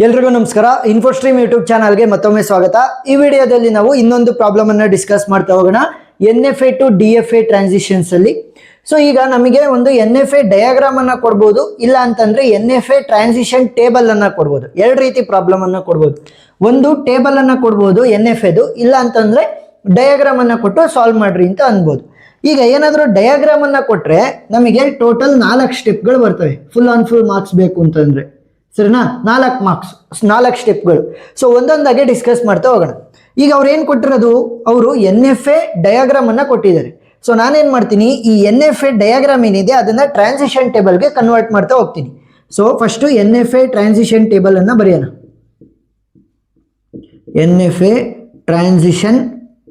ಎಲ್ರಿಗೂ ನಮಸ್ಕಾರ. ಇನ್ಫೋಸ್ಟ್ರೀಮ್ ಯೂಟ್ಯೂಬ್ ಚಾನಲ್ಗೆ ಮತ್ತೊಮ್ಮೆ ಸ್ವಾಗತ. ಈ ವಿಡಿಯೋದಲ್ಲಿ ನಾವು ಇನ್ನೊಂದು ಪ್ರಾಬ್ಲಮ್ ಅನ್ನ ಡಿಸ್ಕಸ್ ಮಾಡ್ತಾ ಹೋಗೋಣ. NFA ಟು DFA ಟ್ರಾನ್ಸಿಷನ್ಸ್ ಅಲ್ಲಿ. ಸೊ ಈಗ ನಮಗೆ ಒಂದು NFA ಡಯಾಗ್ರಾಮ್ ಅನ್ನ ಕೊಡ್ಬೋದು, ಇಲ್ಲ ಅಂತಂದ್ರೆ NFA ಟ್ರಾನ್ಸಿಷನ್ ಟೇಬಲ್ ಅನ್ನ ಕೊಡ್ಬೋದು. ಎರಡು ರೀತಿ ಪ್ರಾಬ್ಲಮ್ ಅನ್ನ ಕೊಡ್ಬೋದು. ಒಂದು ಟೇಬಲ್ ಅನ್ನ ಕೊಡ್ಬೋದು NFAದು, ಇಲ್ಲ ಅಂತಂದ್ರೆ ಡಯಾಗ್ರಾಮ್ ಅನ್ನ ಕೊಟ್ಟು ಸಾಲ್ವ್ ಮಾಡ್ರಿ ಅಂತ ಅನ್ಬೋದು. ಈಗ ಏನಾದರೂ ಡಯಾಗ್ರಾಮ್ ಅನ್ನ ಕೊಟ್ರೆ ನಮಗೆ ಟೋಟಲ್ 4 ಸ್ಟೆಪ್ಗಳು ಬರ್ತವೆ. ಫುಲ್ ಆನ್ ಫುಲ್ ಮಾರ್ಕ್ಸ್ ಬೇಕು ಅಂತಂದ್ರೆ ಸರಿನಾ, 4 ಮಾರ್ಕ್ಸ್, 4 ಸ್ಟೆಪ್ಗಳು. ಸೊ ಒಂದೊಂದಾಗೆ ಡಿಸ್ಕಸ್ ಮಾಡ್ತಾ ಹೋಗೋಣ. ಈಗ ಅವ್ರು ಏನು ಕೊಟ್ಟಿರೋದು, ಅವರು NFA ಡಯಾಗ್ರಾಮ್ ಅನ್ನ ಕೊಟ್ಟಿದ್ದಾರೆ. ಸೊ ನಾನೇನು ಮಾಡ್ತೀನಿ, ಈ NFA ಡಯಾಗ್ರಾಮ್ ಏನಿದೆ ಅದನ್ನ ಟ್ರಾನ್ಸಿಷನ್ ಟೇಬಲ್ಗೆ ಕನ್ವರ್ಟ್ ಮಾಡ್ತಾ ಹೋಗ್ತೀನಿ. So first NFA transition table ಅನ್ನ ಬರೆಯೋಣ. NFA transition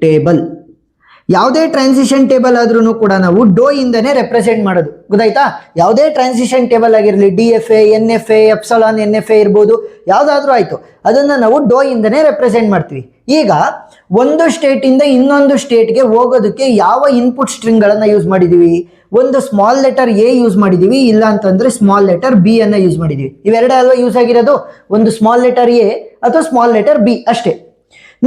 table. ಯಾವುದೇ ಟ್ರಾನ್ಸಿಷನ್ ಟೇಬಲ್ ಆದ್ರೂ ಕೂಡ ನಾವು ಡೋ ಇಂದನೇ ರೆಪ್ರೆಸೆಂಟ್ ಮಾಡೋದು, ಗೊತ್ತಾಯ್ತಾ? ಯಾವುದೇ ಟ್ರಾನ್ಸಿಷನ್ ಟೇಬಲ್ ಆಗಿರಲಿ, DFA, NFA, ಎಪ್ಸಲಾನ್ NFA ಇರ್ಬೋದು, ಯಾವುದಾದ್ರೂ ಆಯ್ತು, ಅದನ್ನ ನಾವು ಡೋ ಇಂದನೇ ರೆಪ್ರೆಸೆಂಟ್ ಮಾಡ್ತೀವಿ. ಈಗ ಒಂದು ಸ್ಟೇಟ್ ಇಂದ ಇನ್ನೊಂದು ಸ್ಟೇಟ್ಗೆ ಹೋಗೋದಕ್ಕೆ ಯಾವ ಇನ್ಪುಟ್ ಸ್ಟ್ರಿಂಗ್ ಗಳನ್ನ ಯೂಸ್ ಮಾಡಿದೀವಿ? ಒಂದು ಸ್ಮಾಲ್ ಲೆಟರ್ A ಯೂಸ್ ಮಾಡಿದೀವಿ, ಇಲ್ಲ ಅಂತಂದ್ರೆ ಸ್ಮಾಲ್ ಲೆಟರ್ B ಅನ್ನ ಯೂಸ್ ಮಾಡಿದೀವಿ. ಇವೆರಡೇ ಅಲ್ವಾ ಯೂಸ್ ಆಗಿರೋದು, ಒಂದು ಸ್ಮಾಲ್ ಲೆಟರ್ A ಅಥವಾ ಸ್ಮಾಲ್ ಲೆಟರ್ B ಅಷ್ಟೇ.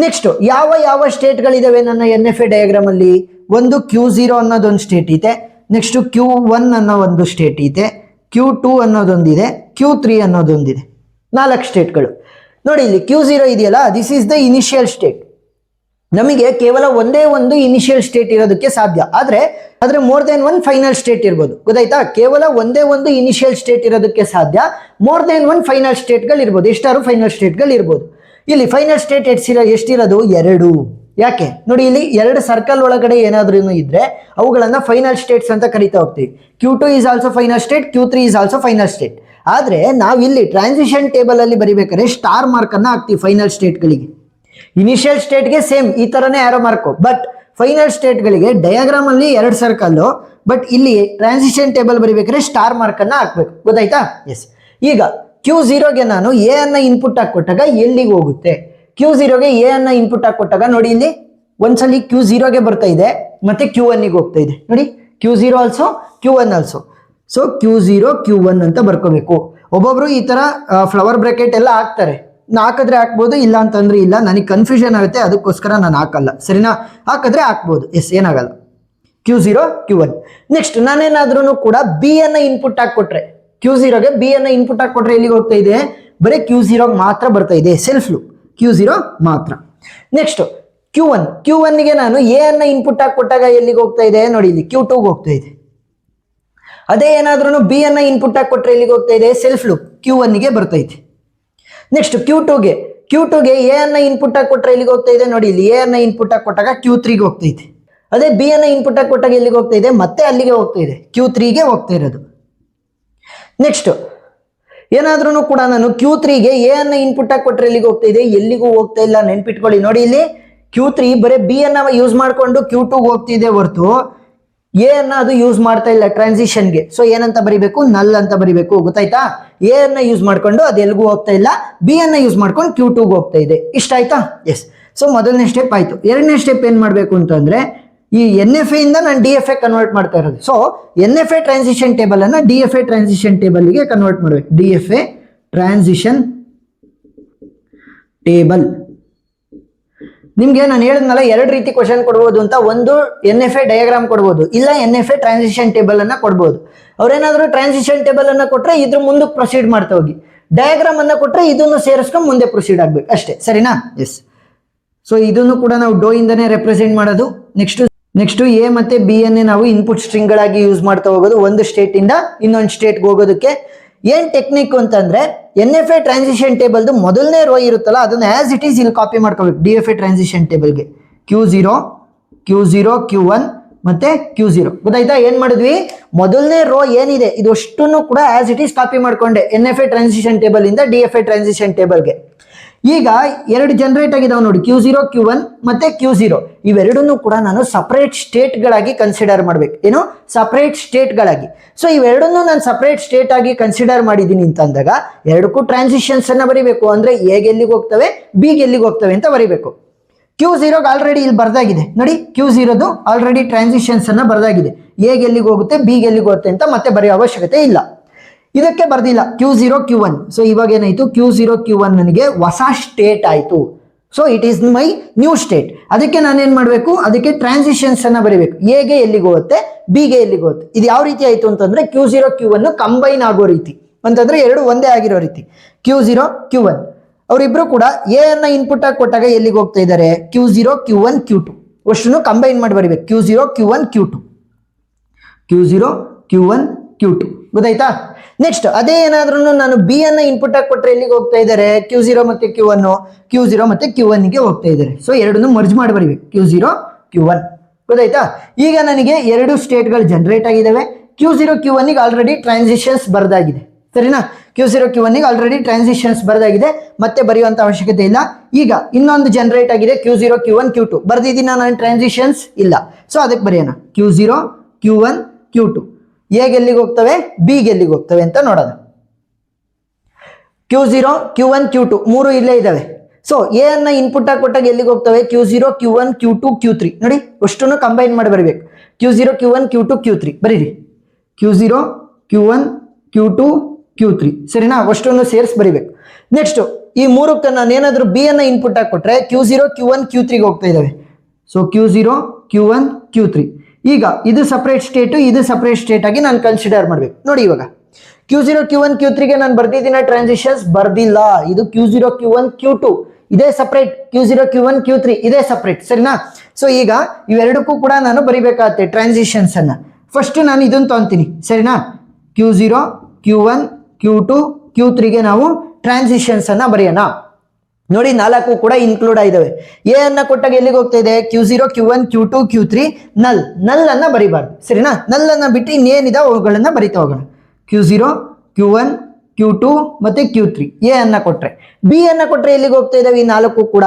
ನೆಕ್ಸ್ಟ್ ಯಾವ ಸ್ಟೇಟ್ಗಳಿದಾವೆ ನನ್ನ NFA ಡಯಾಗ್ರಾಮ್ ಅಲ್ಲಿ? ಒಂದು Q0 ಅನ್ನೋದೊಂದು ಸ್ಟೇಟ್ ಇದೆ, ನೆಕ್ಸ್ಟ್ Q1 ಅನ್ನೋ ಒಂದು ಸ್ಟೇಟ್ ಇದೆ, Q2 ಅನ್ನೋದೊಂದಿದೆ, Q3 ಅನ್ನೋದೊಂದಿದೆ. 4 ಸ್ಟೇಟ್ಗಳು. ನೋಡಿ ಇಲ್ಲಿ Q0 ಇದೆಯಲ್ಲ, this is the initial state. ನಮಗೆ ಕೇವಲ ಒಂದೇ ಒಂದು ಇನಿಷಿಯಲ್ ಸ್ಟೇಟ್ ಇರೋದಕ್ಕೆ ಸಾಧ್ಯ, ಆದ್ರೆ more than one final state ಇರ್ಬೋದು, ಗೊತ್ತಾಯ್ತಾ? ಕೇವಲ ಒಂದೇ ಒಂದು ಇನಿಷಿಯಲ್ ಸ್ಟೇಟ್ ಇರೋದಕ್ಕೆ ಸಾಧ್ಯ, ಮೋರ್ ದೆನ್ ಒನ್ ಫೈನಲ್ ಸ್ಟೇಟ್ಗಳು ಇರ್ಬೋದು, ಎಷ್ಟಾರು ಫೈನಲ್ ಸ್ಟೇಟ್ಗಳು ಇರ್ಬೋದು. ಇಲ್ಲಿ ಫೈನಲ್ ಸ್ಟೇಟ್ ಎಷ್ಟಿರೋದು? 2. ಯಾಕೆ ನೋಡಿ, ಇಲ್ಲಿ 2 ಸರ್ಕಲ್ ಒಳಗಡೆ ಏನಾದ್ರೂ ಇದ್ರೆ ಅವುಗಳನ್ನ ಫೈನಲ್ ಸ್ಟೇಟ್ಸ್ ಅಂತ ಕರಿತಾ ಹೋಗ್ತೀವಿ. Q2 is also final state, Q3 is also final state. ಆದ್ರೆ ನಾವಿಲ್ಲಿ ಟ್ರಾನ್ಸಿಷನ್ ಟೇಬಲ್ ಅಲ್ಲಿ ಬರಿಬೇಕಾದ್ರೆ ಸ್ಟಾರ್ ಮಾರ್ಕ್ ಅನ್ನ ಹಾಕ್ತಿವಿ ಫೈನಲ್ ಸ್ಟೇಟ್ಗಳಿಗೆ. ಇನಿಷಿಯಲ್ ಸ್ಟೇಟ್ಗೆ ಸೇಮ್ ಈ ತರನೇ ಆರೋ ಮಾರ್ಕ್, ಬಟ್ ಫೈನಲ್ ಸ್ಟೇಟ್ಗಳಿಗೆ ಡಯಾಗ್ರಾಮ್ ಅಲ್ಲಿ 2 ಸರ್ಕಲ್, ಬಟ್ ಇಲ್ಲಿ ಟ್ರಾನ್ಸಿಷನ್ ಟೇಬಲ್ ಬರಿಬೇಕಾದ್ರೆ ಸ್ಟಾರ್ ಮಾರ್ಕ್ ಅನ್ನ ಹಾಕ್ಬೇಕು, ಗೊತ್ತಾಯ್ತಾ? ಎಸ್. ಈಗ Q0ಗೆ ನಾನು A ಅನ್ನ ಇನ್ಪುಟ್ ಆಗಿ ಕೊಟ್ಟಾಗ ಎಲ್ಲಿಗೆ ಹೋಗುತ್ತೆ? Q0ಗೆ A ಅನ್ನ ಇನ್ಪುಟ್ ಆಗಿ ಕೊಟ್ಟಾಗ ನೋಡಿ, ಇಲ್ಲಿ ಒಂದ್ಸಲಿ Q0ಗೆ ಬರ್ತಾ ಇದೆ, ಮತ್ತೆ Q1ಗೆ ಹೋಗ್ತಾ ಇದೆ. ನೋಡಿ, Q0 also, Q1 also. So Q0 Q1 ಅಂತ ಬರ್ಕೋಬೇಕು. ಒಬ್ಬೊಬ್ರು ಈ ತರ ಫ್ಲವರ್ ಬ್ರಾಕೆಟ್ ಎಲ್ಲ ಹಾಕ್ತಾರೆ, ಹಾಕಿದ್ರೆ ಹಾಕ್ಬೋದು, ಇಲ್ಲ ಅಂತಂದ್ರೆ ಇಲ್ಲ. ನನಗೆ ಕನ್ಫ್ಯೂಷನ್ ಆಗುತ್ತೆ, ಅದಕ್ಕೋಸ್ಕರ ನಾನು ಹಾಕಲ್ಲ, ಸರಿನಾ? ಹಾಕಿದ್ರೆ ಹಾಕ್ಬೋದು, ಎಸ್, ಏನಾಗಲ್ಲ. Q0 Q1. ನೆಕ್ಸ್ಟ್ ನಾನೇನಾದ್ರೂ ಕೂಡ B ಅನ್ನ ಇನ್ಪುಟ್ ಆಗಿ ಕೊಟ್ರೆ, Q0ಗೆ B ಅನ್ನ ಇನ್ಪುಟ್ ಆಗಿ ಕೊಟ್ರೆ ಎಲ್ಲಿಗೆ ಹೋಗ್ತಾ ಇದೆ? ಬರೀ Q0 ಮಾತ್ರ ಬರ್ತಾ ಇದೆ, ಸೆಲ್ಫ್ ಲೂಪ್, Q0 ಮಾತ್ರ. ನೆಕ್ಸ್ಟ್ Q1ಗೆ ನಾನು A ಅನ್ನ ಇನ್ಪುಟ್ ಆಗಿ ಕೊಟ್ಟಾಗ ಎಲ್ಲಿಗೆ ಹೋಗ್ತಾ ಇದೆ? ನೋಡಿ, ಇಲ್ಲಿ Q2ಗೆ ಹೋಗ್ತಾ ಇದೆ. ಅದೇ ಏನಾದ್ರೂ B ಅನ್ನ ಇನ್ಪುಟ್ ಆಗಿ ಕೊಟ್ರೆ ಎಲ್ಲಿಗೆ ಹೋಗ್ತಾ ಇದೆ? ಸೆಲ್ಫ್ ಲೂಪ್, Q1ಗೆ ಬರ್ತಾ ಇದೆ. ನೆಕ್ಸ್ಟ್ Q2ಗೆ A ಅನ್ನ ಇನ್ಪುಟ್ ಆಗಿ ಕೊಟ್ರೆ ಎಲ್ಲಿಗೆ ಹೋಗ್ತಾ ಇದೆ? ನೋಡಿ, ಇಲ್ಲಿ A ಅನ್ನ ಇನ್ಪುಟ್ ಆಗಿ ಕೊಟ್ಟಾಗ Q3ಗೆ ಹೋಗ್ತಾ ಇದೆ. ಅದೇ B ಅನ್ನ ಇನ್ಪುಟ್ ಆಗಿ ಕೊಟ್ಟಾಗ ಎಲ್ಲಿಗೆ ಹೋಗ್ತಾ ಇದೆ? ಮತ್ತೆ ಅಲ್ಲಿಗೆ ಹೋಗ್ತಾ ಇದೆ, Q3ಗೆ ಹೋಗ್ತಾ ಇರೋದು. ನೆಕ್ಸ್ಟ್ ಏನಾದ್ರೂ ಕೂಡ ನಾನು Q3ಗೆ A ಅನ್ನ ಇನ್ಪುಟ್ ಆಗಿ ಕೊಟ್ರೆ ಎಲ್ಲಿಗೆ ಹೋಗ್ತಾ ಇದೆ? ಎಲ್ಲಿಗೂ ಹೋಗ್ತಾ ಇಲ್ಲ, ನೆನ್ಪಿಟ್ಕೊಳ್ಳಿ. ನೋಡಿ, ಇಲ್ಲಿ Q3 ಬರೀ B ಅನ್ನ ಯೂಸ್ ಮಾಡ್ಕೊಂಡು Q2ಗೆ ಹೋಗ್ತಿದೆ ಹೊರತು A ಅನ್ನ ಅದು ಯೂಸ್ ಮಾಡ್ತಾ ಇಲ್ಲ ಟ್ರಾನ್ಸಿಷನ್ಗೆ. ಸೊ ಏನಂತ ಬರಿಬೇಕು? ನಲ್ ಅಂತ ಬರಿಬೇಕು, ಗೊತ್ತಾಯ್ತಾ? A ಅನ್ನ ಯೂಸ್ ಮಾಡ್ಕೊಂಡು ಅದು ಎಲ್ಲಿಗೂ ಹೋಗ್ತಾ ಇಲ್ಲ, B ಅನ್ನ ಯೂಸ್ ಮಾಡ್ಕೊಂಡು Q2ಗೆ ಹೋಗ್ತಾ ಇದೆ. ಇಷ್ಟ ಆಯ್ತಾ? ಎಸ್. ಸೊ ಮೊದಲನೇ ಸ್ಟೆಪ್ ಆಯ್ತು. ಎರಡನೇ ಸ್ಟೆಪ್ ಏನ್ ಮಾಡ್ಬೇಕು ಅಂತಂದ್ರೆ, ಈ NFA ಇಂದ ನಾನು DFA ಕನ್ವರ್ಟ್ ಮಾಡ್ತಾ ಇರೋದು. ಸೊ NFA ಟ್ರಾನ್ಸಿಷನ್ ಟೇಬಲ್ ಅನ್ನ DFA ಟ್ರಾನ್ಸಿಷನ್ ಟೇಬಲ್ಗೆ ಕನ್ವರ್ಟ್ ಮಾಡ್ಬೇಕು. DFA transition table. ನಿಮ್ಗೆ ನಾನು ಹೇಳಿದ್ನಲ್ಲ, 2 ರೀತಿ ಕ್ವಶನ್ ಕೊಡ್ಬೋದು ಅಂತ. ಒಂದು NFA ಡಯಾಗ್ರಾಮ್ ಕೊಡ್ಬೋದು, ಇಲ್ಲ NFA ಟ್ರಾನ್ಸಿಷನ್ ಟೇಬಲ್ ಅನ್ನ ಕೊಡ್ಬೋದು. ಅವ್ರೇನಾದ್ರೂ ಟ್ರಾನ್ಸಿಷನ್ ಟೇಬಲ್ ಅನ್ನ ಕೊಟ್ರೆ ಇದ್ರ ಮುಂದಕ್ಕೆ ಪ್ರೊಸೀಡ್ ಮಾಡ್ತಾ ಹೋಗಿ, ಡಯಾಗ್ರಾಮ್ ಅನ್ನ ಕೊಟ್ರೆ ಇದನ್ನು ಸೇರಿಸ್ಕೊಂಡು ಮುಂದೆ ಪ್ರೊಸೀಡ್ ಆಗ್ಬೇಕು ಅಷ್ಟೇ, ಸರಿನಾ? ಎಸ್. ಸೊ ಇದನ್ನು ಕೂಡ ನಾವು ಡೋ ಇಂದನೇ ರೆಪ್ರೆಸೆಂಟ್ ಮಾಡೋದು. ನೆಕ್ಸ್ಟ್ A ಮತ್ತೆ B ಅನ್ನೇ ನಾವು ಇನ್ಪುಟ್ ಸ್ಟ್ರಿಂಗ್ ಗಳಾಗಿ ಯೂಸ್ ಮಾಡ್ತಾ ಹೋಗೋದು, ಒಂದು ಸ್ಟೇಟ್ ಇಂದ ಇನ್ನೊಂದು ಸ್ಟೇಟ್ಗೆ ಹೋಗೋದಕ್ಕೆ. ಏನ್ ಟೆಕ್ನಿಕ್ ಅಂತಂದ್ರೆ, NFA ಟ್ರಾನ್ಸಿಷನ್ ಟೇಬಲ್ದು ಮೊದಲನೇ ರೋ ಇರುತ್ತಲ್ಲ, ಅದನ್ನ ಆಸ್ ಇಟ್ ಈಸ್ ಇಲ್ಲಿ ಕಾಪಿ ಮಾಡ್ಕೋಬೇಕು DFA ಟ್ರಾನ್ಸಿಷನ್ ಟೇಬಲ್ಗೆ. Q0 Q1 ಮತ್ತೆ Q0, ಗೊತ್ತಾಯ್ತಾ? ಏನ್ ಮಾಡಿದ್ವಿ, ಮೊದಲನೇ ರೋ ಏನಿದೆ ಇದು ಅಷ್ಟನ್ನು ಕೂಡ ಆಸ್ ಇಟ್ ಈಸ್ ಕಾಪಿ ಮಾಡ್ಕೊಂಡೆ NFA ಟ್ರಾನ್ಸಿಷನ್ ಟೇಬಲ್ ಇಂದ DFA ಟ್ರಾನ್ಸಿಷನ್ ಟೇಬಲ್ಗೆ. ಈಗ 2 ಜನರೇಟ್ ಆಗಿದಾವೆ ನೋಡಿ, Q0 Q1 ಮತ್ತೆ Q0. ಇವೆರಡನ್ನು ಕೂಡ ನಾನು ಸಪರೇಟ್ ಸ್ಟೇಟ್ ಗಳಾಗಿ ಕನ್ಸಿಡರ್ ಮಾಡ್ಬೇಕು. ಏನು? ಸಪರೇಟ್ ಸ್ಟೇಟ್ ಗಳಾಗಿ. ಸೊ ಇವೆರಡನ್ನು ನಾನು ಸಪರೇಟ್ ಸ್ಟೇಟ್ ಆಗಿ ಕನ್ಸಿಡರ್ ಮಾಡಿದೀನಿ ಅಂತ ಅಂದಾಗ, ಎರಡಕ್ಕೂ ಟ್ರಾನ್ಸಿಷನ್ಸ್ ಅನ್ನ ಬರಿಬೇಕು. ಅಂದ್ರೆ A ಗೆ ಎಲ್ಲಿಗೆ ಹೋಗ್ತವೆ, B ಗೆ ಎಲ್ಲಿಗೆ ಹೋಗ್ತವೆ ಅಂತ ಬರಿಬೇಕು. Q0 ಆಲ್ರೆಡಿ ಇಲ್ಲಿ ಬರ್ದಾಗಿದೆ ನೋಡಿ, Q0ದು ಆಲ್ರೆಡಿ ಟ್ರಾನ್ಸಿಷನ್ಸ್ ಅನ್ನ ಬರ್ದಾಗಿದೆ. A ಗೆ ಎಲ್ಲಿಗೆ ಹೋಗುತ್ತೆ, B ಗೆ ಎಲ್ಲಿಗೆ ಹೋಗುತ್ತೆ ಅಂತ ಮತ್ತೆ ಬರೆಯೋ ಅವಶ್ಯಕತೆ ಇಲ್ಲ. ಇದಕ್ಕೆ ಬರ್ದಿಲ್ಲ Q0 Q1. ಸೊ ಇವಾಗ ಏನಾಯ್ತು, Q0 Q1 ನನಗೆ ಹೊಸ ಸ್ಟೇಟ್ ಆಯ್ತು. So it is my new state. ಅದಕ್ಕೆ ನಾನೇನ್ ಮಾಡಬೇಕು, ಅದಕ್ಕೆ ಟ್ರಾನ್ಸಿಷನ್ಸ್ ಅನ್ನ ಬರೀಬೇಕು. ಎಗೆ ಎಲ್ಲಿಗೆ ಹೋಗುತ್ತೆ, ಬಿಗೆ ಎಲ್ಲಿಗೆ ಹೋಗುತ್ತೆ. ಇದು ಯಾವ ರೀತಿ ಆಯ್ತು ಅಂತಂದ್ರೆ Q0 Q1 ಕಂಬೈನ್ ಆಗೋ ರೀತಿ, ಅಂತಂದ್ರೆ ಎರಡು ಒಂದೇ ಆಗಿರೋ ರೀತಿ. Q0 Q1 ಅವರಿಬ್ರು ಕೂಡ ಎ ಅನ್ನ ಇನ್ಪುಟ್ ಆಗಿ ಕೊಟ್ಟಾಗ ಎಲ್ಲಿಗೆ ಹೋಗ್ತಾ ಇದ್ದಾರೆ, Q0 Q1 Q2 ಅಷ್ಟನ್ನು ಕಂಬೈನ್ ಮಾಡಿ ಬರೀಬೇಕು. Q0 Q1 Q2 Q0 Q1 Q2 ಗೊತ್ತಾಯ್ತಾ. ನೆಕ್ಸ್ಟ್ ಅದೇ ಏನಾದ್ರೂ ನಾನು ಬಿ ಅನ್ನ ಇನ್ಪುಟ್ ಆಗಿ ಕೊಟ್ರೆ ಎಲ್ಲಿಗೆ ಹೋಗ್ತಾ ಇದ್ದಾರೆ, Q0 ಮತ್ತೆ Q1, Q0 ಮತ್ತೆ Q1 ಗೆ ಹೋಗ್ತಾ ಇದ್ದಾರೆ. ಸೊ ಎರಡನ್ನು ಮರ್ಜ್ ಮಾಡಿ ಬರೀಬೇಕು, Q0 Q1 ಗೊತ್ತಾಯ್ತಾ. ಈಗ ನನಗೆ ಎರಡು ಸ್ಟೇಟ್ಗಳು ಜನರೇಟ್ ಆಗಿದ್ದಾವೆ. Q0 Q1 ಗೆ ಆಲ್ರೆಡಿ ಟ್ರಾನ್ಸಿಷನ್ಸ್ ಬರ್ದಾಗಿದೆ, ಸರಿನಾ. Q0 Q1 ಗೆ ಆಲ್ರೆಡಿ ಟ್ರಾನ್ಸಿಷನ್ಸ್ ಬರ್ದಾಗಿದೆ, ಮತ್ತೆ ಬರೆಯುವಂತ ಅವಶ್ಯಕತೆ ಇಲ್ಲ. ಈಗ ಇನ್ನೊಂದು ಜನರೇಟ್ ಆಗಿದೆ Q0 Q1 Q2. ಬರ್ದಿದ್ದೀನ ನಾನು ಟ್ರಾನ್ಸಿಷನ್ಸ್ ಇಲ್ಲ, ಸೊ ಅದಕ್ಕೆ ಬರೆಯೋಣ Q0 Q1 Q2. ಎಗೆ ಎಲ್ಲಿಗೆ ಹೋಗ್ತವೆ, ಬಿಗೆ ಎಲ್ಲಿಗೆ ಹೋಗ್ತವೆ ಅಂತ ನೋಡೋಣ. Q0 Q1 Q2 ಮೂರು ಇಲ್ಲೇ ಇದಾವೆ. ಸೊ ಎ ಅನ್ನ ಇನ್ಪುಟ್ ಆಗಿ ಕೊಟ್ಟಾಗ ಎಲ್ಲಿಗೆ ಹೋಗ್ತವೆ, Q0 Q1 Q2 Q3 ನೋಡಿ, ಅಷ್ಟನ್ನು ಕಂಬೈನ್ ಮಾಡಿ ಬರಬೇಕು. Q0 Q1 Q2 Q3 ಬರೀರಿ, Q0 Q1 Q2 Q3 ಸರಿನಾ, ಅಷ್ಟನ್ನು ಸೇರಿಸಿ ಬರಿಬೇಕು. ನೆಕ್ಸ್ಟ್ ಈ ಮೂರಕ್ಕೆ ನಾನು ಏನಾದರೂ ಬಿ ಅನ್ನ ಇನ್ಪುಟ್ ಆಗಿ ಕೊಟ್ರೆ Q0 Q1 Q3 ಗೆ ಹೋಗ್ತಾ ಇದಾವೆ. So Q0 Q1 Q3. ಈಗ ಇದು ಸಪರೇಟ್ ಸ್ಟೇಟ್, ಇದು ಸಪರೇಟ್ ಸ್ಟೇಟ್ ಆಗಿ ನಾನು ಕನ್ಸಿಡರ್ ಮಾಡ್ಬೇಕು. ನೋಡಿ ಇವಾಗ Q0 Q1 Q3 ಗೆ ನಾನು ಬರ್ದಿದ್ದೀನ ಟ್ರಾನ್ಸಿಷನ್ಸ್, ಬರ್ದಿಲ್ಲ. ಇದು Q0 Q1 Q2 ಇದೇ ಸಪರೇಟ್, Q0 Q1 Q3 ಇದೇ ಸಪರೇಟ್, ಸರಿನಾ. ಸೊ ಈಗ ಇವೆರಡಕ್ಕೂ ಕೂಡ ನಾನು ಬರಿಬೇಕಾಗತ್ತೆ ಟ್ರಾನ್ಸಿಷನ್ಸ್ ಅನ್ನ. ಫಸ್ಟ್ ನಾನು ಇದನ್ನು ತಗೊಂತೀನಿ, ಸರಿನಾ. Q0 Q1 Q2 Q3 ಗೆ ನಾವು ಟ್ರಾನ್ಸಿಷನ್ಸ್ ಅನ್ನ ಬರೆಯೋಣ. ನೋಡಿ ನಾಲ್ಕು ಕೂಡ ಇನ್ಕ್ಲೂಡ್ ಆಗಿದಾವೆ. ಎ ಅನ್ನ ಕೊಟ್ಟಾಗ ಎಲ್ಲಿಗೆ ಹೋಗ್ತಾ ಇದೆ, Q0 Q1 Q2 Q3 ನಲ್ ಅನ್ನ ಬರಿಬಾರ್ದು, ಸರಿನಾ. ನಲ್ ಅನ್ನ ಬಿಟ್ಟು ಇನ್ನೇನಿದೆ ಅವುಗಳನ್ನ ಬರಿತಾ ಹೋಗೋಣ. Q0 Q1 Q2 ಮತ್ತೆ Q3 ಎ ಅನ್ನ ಕೊಟ್ರೆ. ಬಿ ಅನ್ನ ಕೊಟ್ರೆ ಎಲ್ಲಿಗೆ ಹೋಗ್ತಾ ಇದಾವೆ ಈ ನಾಲ್ಕು ಕೂಡ,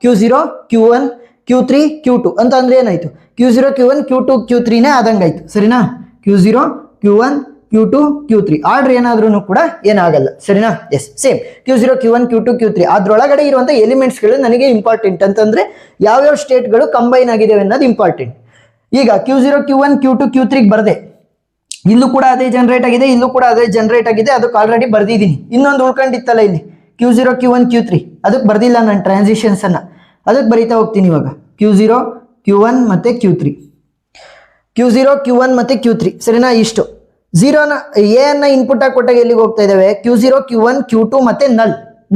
Q0 Q1 Q3 Q2 ಅಂತ ಅಂದ್ರೆ ಏನಾಯ್ತು, Q0 Q1 Q2 Q3 ನೇ ಆದಂಗಾಯ್ತು, ಸರಿನಾ. Q0 Q1 Q2 Q3 order ಏನಾದ್ರೂ ಕೂಡ ಏನಾಗಲ್ಲ, ಸರಿನಾ. S same Q0 Q1 Q2 Q3 ಅದ್ರೊಳಗಡೆ ಇರುವಂತ ಎಲಿಮೆಂಟ್ಸ್ಗಳು ನನಗೆ ಇಂಪಾರ್ಟೆಂಟ್, ಅಂತಂದ್ರೆ ಯಾವ್ಯಾವ ಸ್ಟೇಟ್ಗಳು ಕಂಬೈನ್ ಆಗಿದ್ದಾವೆ ಅನ್ನೋದು ಇಂಪಾರ್ಟೆಂಟ್. ಈಗ Q0 Q1 Q2 Q3 ಬರ್ದೆ, ಇಲ್ಲೂ ಕೂಡ ಅದೇ ಜನರೇಟ್ ಆಗಿದೆ, ಇಲ್ಲೂ ಕೂಡ ಅದೇ ಜನರೇಟ್ ಆಗಿದೆ, ಅದಕ್ಕೆ ಆಲ್ರೆಡಿ ಬರ್ದಿದ್ದೀನಿ. ಇನ್ನೊಂದು ಉಳ್ಕೊಂಡಿತ್ತಲ್ಲ ಇಲ್ಲಿ Q0 Q1 Q3, ಅದಕ್ಕೆ ಬರ್ದಿಲ್ಲ ನಾನು ಟ್ರಾನ್ಸಿಷನ್ಸ್ ಅನ್ನ, ಅದಕ್ಕೆ ಬರಿತಾ ಹೋಗ್ತೀನಿ ಇವಾಗ. Q0 Q1 ಮತ್ತೆ Q3 Q0 Q1 ಮತ್ತೆ Q3 ಸರಿನಾ. ಇಷ್ಟು ಝೀರೋನ ಎ ಅನ್ನ ಇನ್ಪುಟ್ ಆಗಿ ಕೊಟ್ಟಾಗ ಎಲ್ಲಿಗೆ ಹೋಗ್ತಾ ಇದಾವೆ, Q0 Q1 Q2 ಮತ್ತೆ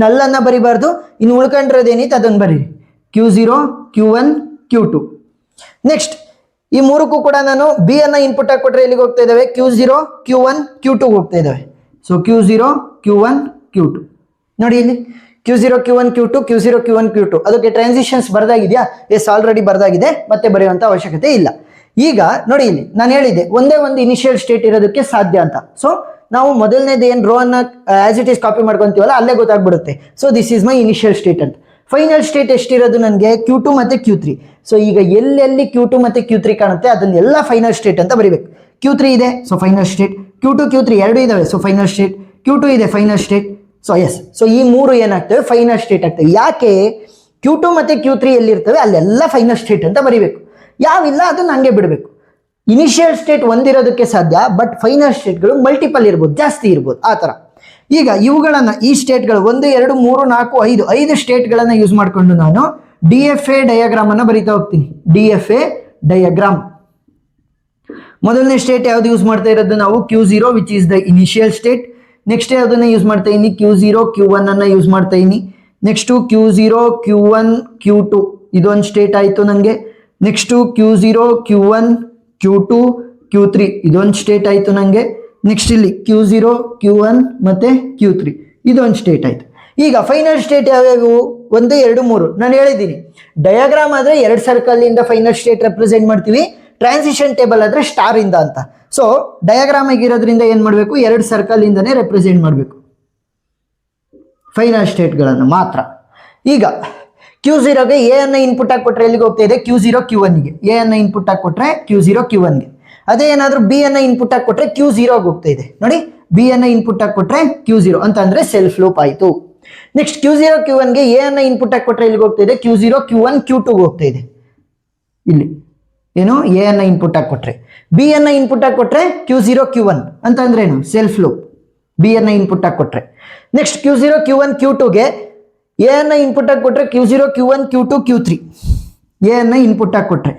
ನಲ್ ಅನ್ನ ಬರಿಬಾರ್ದು, ಇನ್ನು ಉಳ್ಕೊಂಡಿರೋದೇನಿತ್ತು ಅದನ್ನು ಬರೀರಿ, Q0 Q1 Q2. ನೆಕ್ಸ್ಟ್ ಈ ಮೂರಕ್ಕೂ ಕೂಡ ನಾನು ಬಿ ಅನ್ನ ಇನ್ಪುಟ್ ಆಗಿ ಕೊಟ್ರೆ ಎಲ್ಲಿಗೆ ಹೋಗ್ತಾ ಇದಾವೆ, Q0 Q1 Q2 ಹೋಗ್ತಾ ಇದಾವೆ. ಸೊ Q0 Q1 Q2 ನೋಡಿ ಇಲ್ಲಿ Q0 Q1 Q2 Q0 Q1 Q2 ಅದಕ್ಕೆ ಟ್ರಾನ್ಸಿಷನ್ಸ್ ಬರ್ದಾಗಿದೆಯಾ, ಎಸ್ ಆಲ್ರೆಡಿ ಬರ್ದಾಗಿದೆ, ಮತ್ತೆ ಬರೆಯುವಂತ ಅವಶ್ಯಕತೆ ಇಲ್ಲ. ಈಗ ನೋಡಿ ಇಲ್ಲಿ ನಾನು ಹೇಳಿದ್ದೆ ಒಂದೇ ಒಂದು ಇನಿಷಿಯಲ್ ಸ್ಟೇಟ್ ಇರೋದಕ್ಕೆ ಸಾಧ್ಯ ಅಂತ. ಸೊ ನಾವು ಮೊದಲನೇದು ಏನು ರೋ ಅನ್ನ ಆಸ್ ಇಟ್ ಈಸ್ ಕಾಪಿ ಮಾಡ್ಕೊಂತೀವಲ್ಲ ಅಲ್ಲೇ ಗೊತ್ತಾಗ್ಬಿಡುತ್ತೆ. So this is my initial state ಅಂತ. ಫೈನಲ್ ಸ್ಟೇಟ್ ಎಷ್ಟಿರೋದು ನನಗೆ, Q2 ಮತ್ತೆ Q3. ಸೊ ಈಗ ಎಲ್ಲೆಲ್ಲಿ Q2 ಮತ್ತೆ Q3 ಕಾಣುತ್ತೆ ಅದನ್ನೆಲ್ಲ ಫೈನಲ್ ಸ್ಟೇಟ್ ಅಂತ ಬರೀಬೇಕು. Q3 ಇದೆ, so final state. Q2 Q3 ಎರಡು ಇದಾವೆ, ಸೊ ಫೈನಲ್ ಸ್ಟೇಟ್. Q2 ಇದೆ, final state. So yes, so ಈ ಮೂರು ಏನಾಗ್ತವೆ, ಫೈನಲ್ ಸ್ಟೇಟ್ ಆಗ್ತವೆ. ಯಾಕೆ, Q2 ಮತ್ತೆ Q3 ಎಲ್ಲಿರ್ತವೆ ಅಲ್ಲೆಲ್ಲ ಫೈನಲ್ ಸ್ಟೇಟ್ ಅಂತ ಬರೀಬೇಕು. ಯಾವಿಲ್ಲ ಅದನ್ನ ಹಂಗೆ ಬಿಡಬೇಕು. ಇನಿಷಿಯಲ್ ಸ್ಟೇಟ್ ಒಂದಿರೋದಕ್ಕೆ ಸಾಧ್ಯ, ಬಟ್ ಫೈನಲ್ ಸ್ಟೇಟ್ಗಳು ಮಲ್ಟಿಪಲ್ ಇರ್ಬೋದು, ಜಾಸ್ತಿ ಇರ್ಬೋದು, ಆ ಥರ. ಈಗ ಇವುಗಳನ್ನ ಈ ಸ್ಟೇಟ್ಗಳು 1 2 3 4 5 ಸ್ಟೇಟ್ಗಳನ್ನ ಯೂಸ್ ಮಾಡಿಕೊಂಡು ನಾನು DFA ಡಯಾಗ್ರಾಮ್ ಅನ್ನ ಬರೀತಾ ಹೋಗ್ತೀನಿ. DFA diagram. ಮೊದಲನೇ ಸ್ಟೇಟ್ ಯಾವ್ದು ಯೂಸ್ ಮಾಡ್ತಾ ಇರೋದು ನಾವು, Q0 which is the initial state. Next ಯಾವ್ದನ್ನ ಯೂಸ್ ಮಾಡ್ತಾ ಇದೀನಿ, Q0 Q1 ಅನ್ನ ಯೂಸ್ ಮಾಡ್ತಾ ಇದೀನಿ. ನೆಕ್ಸ್ಟ್ Q0 Q1 Q2 ಇದೊಂದು ಸ್ಟೇಟ್ ಆಯ್ತು ನನಗೆ. Next Q0 Q1 Q2 Q3 ಇದೊಂದು ಸ್ಟೇಟ್ ಆಯ್ತು ನನಗೆ. ನೆಕ್ಸ್ಟ್ ಇಲ್ಲಿ Q0 Q1 ಮತ್ತೆ Q3 ಇದೊಂದು ಸ್ಟೇಟ್ ಆಯ್ತು. ಈಗ ಫೈನಲ್ ಸ್ಟೇಟ್ ಯಾವ್ಯಾವು, 1 2 3 ನಾನು ಹೇಳಿದ್ದೀನಿ. ಡಯಾಗ್ರಾಮ್ ಆದ್ರೆ 2 ಸರ್ಕಲ್ ಇಂದ ಫೈನಲ್ ಸ್ಟೇಟ್ ರೆಪ್ರೆಸೆಂಟ್ ಮಾಡ್ತೀವಿ, ಟ್ರಾನ್ಸಿಷನ್ ಟೇಬಲ್ ಆದ್ರೆ ಸ್ಟಾರ್ ಇಂದ ಅಂತ. ಸೊ ಡಯಾಗ್ರಾಮ್ ಆಗಿರೋದ್ರಿಂದ ಏನ್ ಮಾಡಬೇಕು, 2 ಸರ್ಕಲ್ ಇಂದನೇ ರೆಪ್ರೆಸೆಂಟ್ ಮಾಡಬೇಕು ಫೈನಲ್ ಸ್ಟೇಟ್ಗಳನ್ನು ಮಾತ್ರ. ಈಗ Q0ಗೆ ಎ ಅನ್ನ ಇನ್ಪುಟ್ ಆಗಿ ಕೊಟ್ರೆ ಎಲ್ಲಿಗೆ ಹೋಗ್ತಾ ಇದೆ, Q0 Q1 ಗೆ. ಎ ಅನ್ನ ಇನ್ಪುಟ್ ಆಗಿ ಕೊಟ್ರೆ Q0 Q1 ಗೆ. ಅದೇ ಏನಾದ್ರೂ ಬಿ ಅನ್ನ ಇನ್ಪುಟ್ ಆಗಿ ಕೊಟ್ರೆ Q0 ಹೋಗ್ತಾ ಇದೆ. ನೋಡಿ, ಬಿ ಅನ್ನ ಇನ್ಪುಟ್ ಆಗಿ ಕೊಟ್ರೆ Q0 ಅಂತ ಅಂದ್ರೆ ಸೆಲ್ಫ್ ಲೂಪ್ ಆಯ್ತು. ನೆಕ್ಸ್ಟ್ Q0 Q1 ಗೆ ಎ ಅನ್ನ ಇನ್ಪುಟ್ ಆಗಿ ಕೊಟ್ರೆ ಎಲ್ಲಿಗೆ ಹೋಗ್ತಾ ಇದೆ, Q0 Q1 Q2 ಹೋಗ್ತಾ ಇದೆ. ಇಲ್ಲಿ ಏನು, ಎ ಅನ್ನ ಇನ್ಪುಟ್ ಆಗಿ ಕೊಟ್ರೆ. ಬಿ ಅನ್ನ ಇನ್ಪುಟ್ ಆಗಿ ಕೊಟ್ರೆ Q0 Q1 ಅಂತ ಅಂದ್ರೆ ಏನು, ಸೆಲ್ಫ್ ಲೂಪ್. ಬಿ ಅನ್ನ ಇನ್ಪುಟ್ ಆಗಿ ಕೊಟ್ರೆ. ನೆಕ್ಸ್ಟ್ Q0 Q1 Q2ಗೆ ಎ ಅನ್ನ ಇನ್ಪುಟ್ ಆಗಿ ಕೊಟ್ರೆ Q0 Q1 Q2 Q3 A ಅನ್ನ ಇನ್ಪುಟ್ ಆಗಿ ಕೊಟ್ರೆ,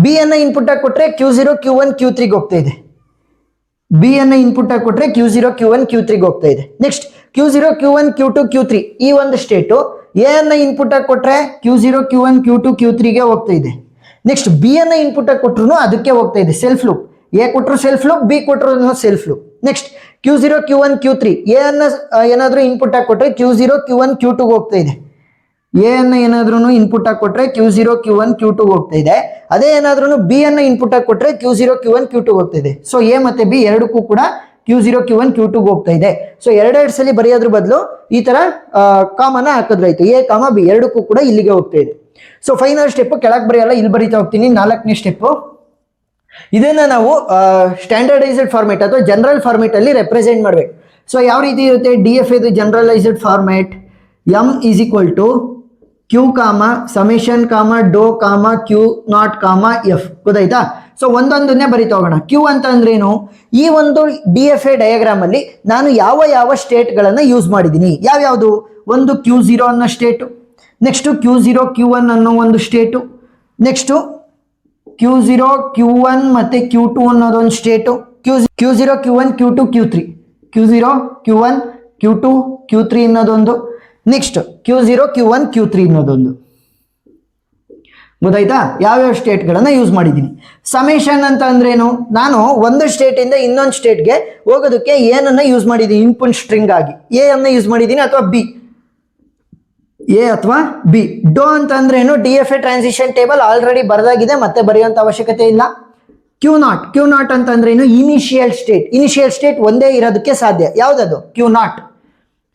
ಬಿ ಅನ್ನ ಇನ್ಪುಟ್ ಆಗಿ ಕೊಟ್ರೆ Q0 Q1 Q3ಗೆ ಹೋಗ್ತಾ ಇದೆ. ಬಿ ಅನ್ನ ಇನ್ಪುಟ್ ಆಗಿ ಕೊಟ್ರೆ Q0 Q1 Q3ಗೆ ಹೋಗ್ತಾ ಇದೆ. Next Q0 Q1 Q2 Q3 ಈ ಒಂದು ಸ್ಟೇಟು ಎ ಅನ್ನ ಇನ್ಪುಟ್ ಆಗಿ ಕೊಟ್ರೆ Q0 Q1 Q2 Q3ಗೆ ಹೋಗ್ತಾ ಇದೆ. ನೆಕ್ಸ್ಟ್ ಬಿ ಅನ್ನ ಇನ್ಪುಟ್ ಆಗಿ ಕೊಟ್ರು ಅದಕ್ಕೆ ಹೋಗ್ತಾ ಇದೆ, ಸೆಲ್ಫ್ ಲೂಪ್. ಎ ಕೊಟ್ಟರು ಸೆಲ್ಫ್ ಲೂಪ್, ಬಿ ಕೊಟ್ಟರು self loop. Next Q0 Q1 Q3 A ಅನ್ನ ಏನಾದರೂ ಇನ್ಪುಟ್ ಆಗಿ ಕೊಟ್ರೆ Q0 Q1 Q2 ಹೋಗ್ತಾ ಇದೆ. ಎ ಅನ್ನ ಏನಾದ್ರೂ ಇನ್ಪುಟ್ ಆಗಿ ಕೊಟ್ರೆ Q0 Q1 Q2 ಹೋಗ್ತಾ ಇದೆ. ಅದೇ ಏನಾದ್ರೂ ಬಿ ಅನ್ನ ಇನ್ಪುಟ್ ಆಗಿ ಕೊಟ್ರೆ Q0 Q1 Q2 ಹೋಗ್ತಾ ಇದೆ. ಸೊ ಎ ಮತ್ತೆ ಬಿ ಎರಡಕ್ಕೂ ಕೂಡ Q0 Q1 Q2 ಹೋಗ್ತಾ ಇದೆ. ಸೊ ಎರಡೆರಡು ಸಲ ಬರೆಯೋದ್ರ ಬದಲು ಈ ತರ ಕಾಮನ್ ಹಾಕಿದ್ರಾಯ್ತು, ಎ ಕಾಮ ಬಿ ಎರಡಕ್ಕೂ ಕೂಡ ಇಲ್ಲಿಗೆ ಹೋಗ್ತಾ ಇದೆ. ಸೊ ಫೈನಲ್ ಸ್ಟೆಪ್ ಕೆಳಗೆ ಬರೆಯಲ್ಲ, ಇಲ್ಲಿ ಬರೀತಾ ಹೋಗ್ತೀನಿ. 4ನೇ ಸ್ಟೆಪ್, ಇದನ್ನ ನಾವು ಸ್ಟ್ಯಾಂಡರ್ಡೈಸ್ಡ್ ಫಾರ್ಮೆಟ್ ಅಥವಾ ಜನರಲ್ ಫಾರ್ಮೆಟ್ ಅಲ್ಲಿ ರೆಪ್ರೆಸೆಂಟ್ ಮಾಡ್ಬೇಕು. ಸೊ ಯಾವ ರೀತಿ ಇರುತ್ತೆ, DF ಇದು generalised format, M is equal to Q ಕಾಮ ಸಮೇಶನ್ ಕಾಮ ಡೋ ಕಾಮ Q0 ಕಾಮ F. ಗೊತ್ತಾಯ್ತಾ? ಸೊ ಒಂದೊಂದನ್ನೇ ಬರಿತಾ ಹೋಗೋಣ. Q ಅಂತ ಅಂದ್ರೇನು, ಈ ಒಂದು DFA ಡಯಾಗ್ರಾಮ್ ಅಲ್ಲಿ ನಾನು ಯಾವ ಯಾವ ಸ್ಟೇಟ್ಗಳನ್ನ ಯೂಸ್ ಮಾಡಿದ್ದೀನಿ, ಯಾವ್ಯಾವುದು, ಒಂದು Q0 ಅನ್ನೋ ಸ್ಟೇಟು, ನೆಕ್ಸ್ಟ್ Q0 Q1 ಅನ್ನೋ ಒಂದು ಸ್ಟೇಟು, ನೆಕ್ಸ್ಟು Q0 Q1 ಮತ್ತೆ Q2 ಅನ್ನೋದೊಂದು state, Q0 Q1 Q2 Q3, Q0 Q1 Q2 Q3 ಅನ್ನೋದೊಂದು, ನೆಕ್ಸ್ಟ್ Q0 Q1 Q3 ಅನ್ನೋದೊಂದು. ಗೊತ್ತಾಯ್ತಾ? ಯಾವ್ಯಾವ ಸ್ಟೇಟ್ಗಳನ್ನ ಯೂಸ್ ಮಾಡಿದ್ದೀನಿ. ಸಮೇಶನ್ ಅಂತ ಅಂದ್ರೇನು, ನಾನು ಒಂದು ಸ್ಟೇಟಿಂದ ಇನ್ನೊಂದು ಸ್ಟೇಟ್ಗೆ ಹೋಗೋದಕ್ಕೆ ಏನನ್ನ ಯೂಸ್ ಮಾಡಿದ್ದೀನಿ, ಇನ್ಪುಟ್ ಸ್ಟ್ರಿಂಗ್ ಆಗಿ ಎ ಅನ್ನ ಯೂಸ್ ಮಾಡಿದ್ದೀನಿ ಅಥವಾ ಬಿ, ಎ ಅಥವಾ ಬಿ. ಡೋ ಅಂತ ಅಂದ್ರೇನು, DFA ಟ್ರಾನ್ಸಿಷನ್ ಟೇಬಲ್ ಆಲ್ರೆಡಿ ಬರೆದಾಗಿದೆ, ಮತ್ತೆ ಬರೆಯುವಂತ ಅವಶ್ಯಕತೆ ಇಲ್ಲ. Q0 ಅಂತ ಅಂದ್ರೇನು, ಇನಿಷಿಯಲ್ ಸ್ಟೇಟ್ ಒಂದೇ ಇರೋದಕ್ಕೆ ಸಾಧ್ಯ, ಯಾವ್ದದು, Q0.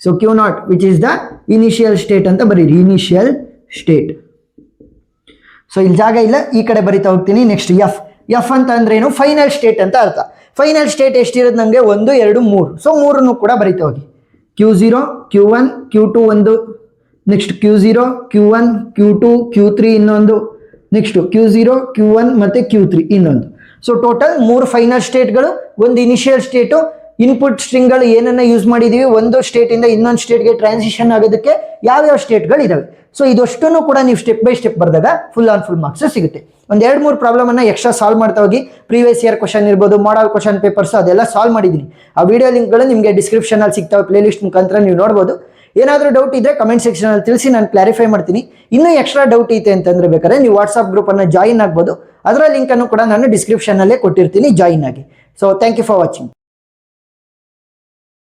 So Q0 which is the initial state ಅಂತ ಬರೀರಿ, ಇನಿಷಿಯಲ್ ಸ್ಟೇಟ್. ಸೊ ಇಲ್ಲಿ ಜಾಗ ಇಲ್ಲ, ಈ ಕಡೆ ಬರಿತಾ ಹೋಗ್ತೀನಿ. ನೆಕ್ಸ್ಟ್ ಎಫ್ ಅಂತ ಅಂದ್ರೇನು, ಫೈನಲ್ ಸ್ಟೇಟ್ ಅಂತ ಅರ್ಥ. ಫೈನಲ್ ಸ್ಟೇಟ್ ಎಷ್ಟಿರೋದು ನನಗೆ, 1 2 3. ಸೊ 3 ಕೂಡ ಬರಿತಾ ಹೋಗಿ. Q0 Q1 Q2 ಒಂದು, next Q0 Q1 Q2 Q3 ಇನ್ನೊಂದು, ನೆಕ್ಸ್ಟ್ Q0 Q1 ಮತ್ತೆ Q3 ಇನ್ನೊಂದು. ಸೊ ಟೋಟಲ್ 3 ಫೈನಲ್ ಸ್ಟೇಟ್ಗಳು, ಒಂದು ಇನಿಷಿಯಲ್ ಸ್ಟೇಟು, ಇನ್ಪುಟ್ ಸ್ಟ್ರಿಂಗ್ಗಳು ಏನನ್ನ ಯೂಸ್ ಮಾಡಿದೀವಿ, ಒಂದು ಸ್ಟೇಟಿಂದ ಇನ್ನೊಂದು ಸ್ಟೇಟ್ಗೆ ಟ್ರಾನ್ಸಿಷನ್ ಆಗೋದಕ್ಕೆ ಯಾವ್ಯಾವ ಸ್ಟೇಟ್ಗಳು ಇದಾವೆ. ಸೊ ಇದಷ್ಟನ್ನು ಕೂಡ ನೀವು ಸ್ಟೆಪ್ ಬೈ ಸ್ಟೆಪ್ ಬರೆದಾಗ ಫುಲ್ ಮಾರ್ಕ್ಸ್ ಸಿಗುತ್ತೆ. ಒಂದು 2-3 ಪ್ರಾಬ್ಲಮ್ ಅನ್ನ ಎಕ್ಸ್ಟ್ರಾ ಸಾಲ್ವ್ ಮಾಡ್ತಾ ಹೋಗಿ. ಪ್ರೀವಿಯಸ್ ಇಯರ್ ಕ್ವಶನ್ ಇರ್ಬೋದು, ಮಾಡಲ್ ಕ್ವಶನ್ ಪೇಪರ್ಸ್ ಅದೆಲ್ಲ ಸಾಲ್ವ್ ಮಾಡಿದ್ದೀನಿ. ಆ ವಿಡಿಯೋ ಲಿಂಕ್ಗಳು ನಿಮಗೆ ಡಿಸ್ಕ್ರಿಪ್ಷನ್ ಅಲ್ಲಿ ಸಿಗ್ತಾವೆ, ಪ್ಲೇ ಲಿಸ್ಟ್ ಮುಖಾಂತರ ನೀವು ನೋಡ್ಬೋದು. ಏನಾದರೂ ಡೌಟ್ ಇದ್ರೆ ಕಮೆಂಟ್ ಸೆಕ್ಷನ್ ಅಲ್ಲಿ ತಿಳಿಸಿ, ನಾನು ಕ್ಲಾರಿಫೈ ಮಾಡ್ತೀನಿ. ಇನ್ನೂ ಎಕ್ಸ್ಟ್ರಾ ಡೌಟ್ ಐತೆ ಅಂತಂದ್ರೆ ಬೇಕಾದ್ರೆ ನೀವು ವಾಟ್ಸ್ಆಪ್ ಗ್ರೂಪ್ ಅನ್ನ ಜಾಯಿನ್ ಆಗ್ಬೋದು. ಅದರ ಲಿಂಕ್ ಅನ್ನು ಕೂಡ ನಾನು ಡಿಸ್ಕ್ರಿಪ್ಷನ್ ಅಲ್ಲೇ ಕೊಟ್ಟಿರ್ತೀನಿ, ಜಾಯಿನ್ ಆಗಿ. So thank you for watching.